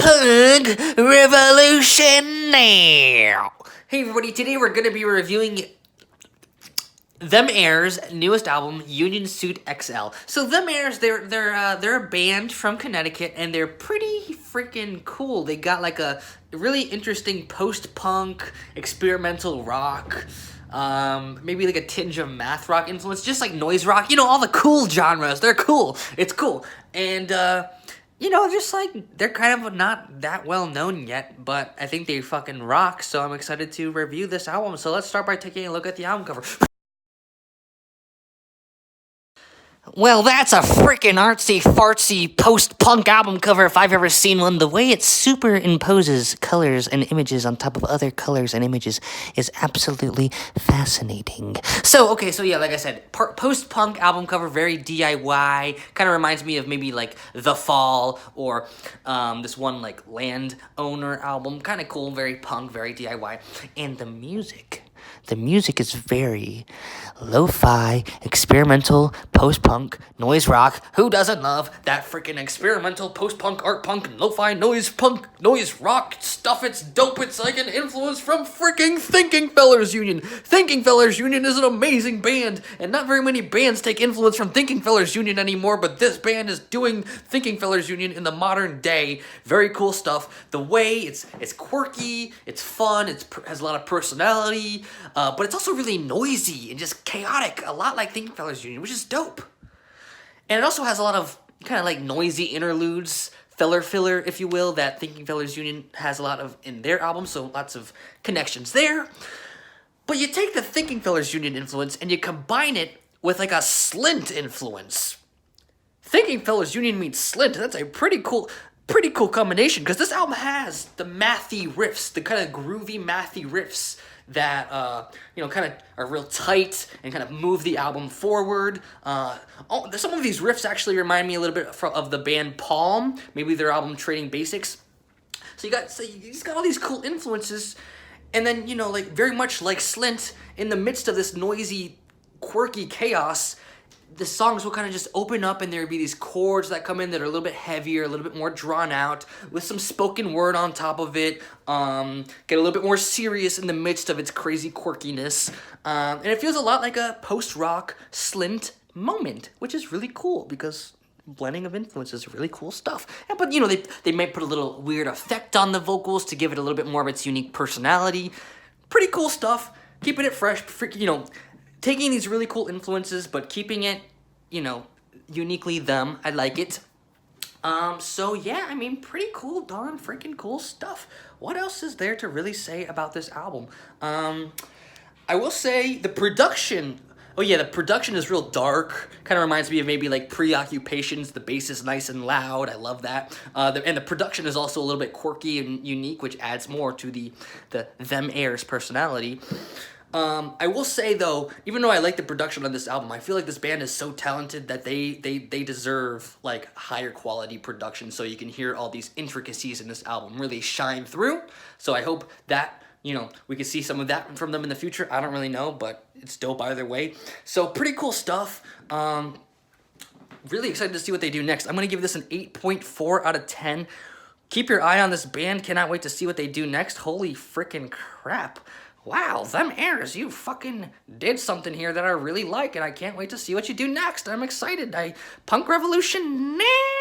Punk Revolution now! Hey everybody, today we're going to be reviewing Them Airs' newest album, Union Suit XL. So Them Airs, they're a band from Connecticut, and they're pretty freaking cool. They got like a really interesting post-punk, experimental rock, maybe like a tinge of math rock influence, just like noise rock. You know, all the cool genres. They're cool. It's cool. And, you know, just like, they're kind of not that well known yet, but I think they fucking rock, so I'm excited to review this album. So let's start by taking a look at the album cover. Well, that's a freaking artsy-fartsy post-punk album cover if I've ever seen one. The way it superimposes colors and images on top of other colors and images is absolutely fascinating. So, okay, so yeah, like I said, post-punk album cover, very DIY, kind of reminds me of maybe like The Fall or this one like Landowner album. Kind of cool, very punk, very DIY. And the music is very lo-fi, experimental, post-punk, noise rock. Who doesn't love that freaking experimental, post-punk, art punk, lo-fi, noise punk, noise rock stuff? It's dope. It's like an influence from freaking Thinking Fellers Union. Thinking Fellers Union is an amazing band, and not very many bands take influence from Thinking Fellers Union anymore, but this band is doing Thinking Fellers Union in the modern day. Very cool stuff. The way it's quirky, it's fun, has a lot of personality, but it's also really noisy and just chaotic, a lot like Thinking Fellers Union, which is dope. And it also has a lot of kind of like noisy interludes, filler, if you will, that Thinking Fellers Union has a lot of in their album, so lots of connections there. But you take the Thinking Fellers Union influence and you combine it with like a Slint influence. Thinking Fellers Union meets Slint. That's a pretty cool combination, because this album has the mathy riffs, the kind of groovy mathy riffs that, you know, kind of are real tight and kind of move the album forward. Some of these riffs actually remind me a little bit of the band Palm, maybe their album Trading Basics. So you just got all these cool influences, and then, you know, like very much like Slint, in the midst of this noisy, quirky chaos, the songs will kind of just open up, and there would be these chords that come in that are a little bit heavier, a little bit more drawn out, with some spoken word on top of it, get a little bit more serious in the midst of its crazy quirkiness, and it feels a lot like a post-rock Slint moment, which is really cool, because blending of influences is really cool stuff. But, you know, they might put a little weird effect on the vocals to give it a little bit more of its unique personality. Pretty cool stuff, keeping it fresh, you know, taking these really cool influences, but keeping it, you know, uniquely them. I like it. So yeah, I mean, pretty cool, darn freaking cool stuff. What else is there to really say about this album? I will say the production. Oh yeah, the production is real dark. Kind of reminds me of maybe like Preoccupations. The bass is nice and loud. I love that. And the production is also a little bit quirky and unique, which adds more to the Them Airs personality. I will say though, even though I like the production on this album, I feel like this band is so talented that they deserve like higher quality production, so you can hear all these intricacies in this album really shine through. So I hope that, you know, we can see some of that from them in the future. I don't really know, but it's dope either way. So pretty cool stuff. Really excited to see what they do next. I'm gonna give this an 8.4 out of 10. Keep your eye on this band. Cannot wait to see what they do next. Holy freaking crap. Wow, Them Airs, you fucking did something here that I really like, and I can't wait to see what you do next. I'm excited. Punk Revolution now!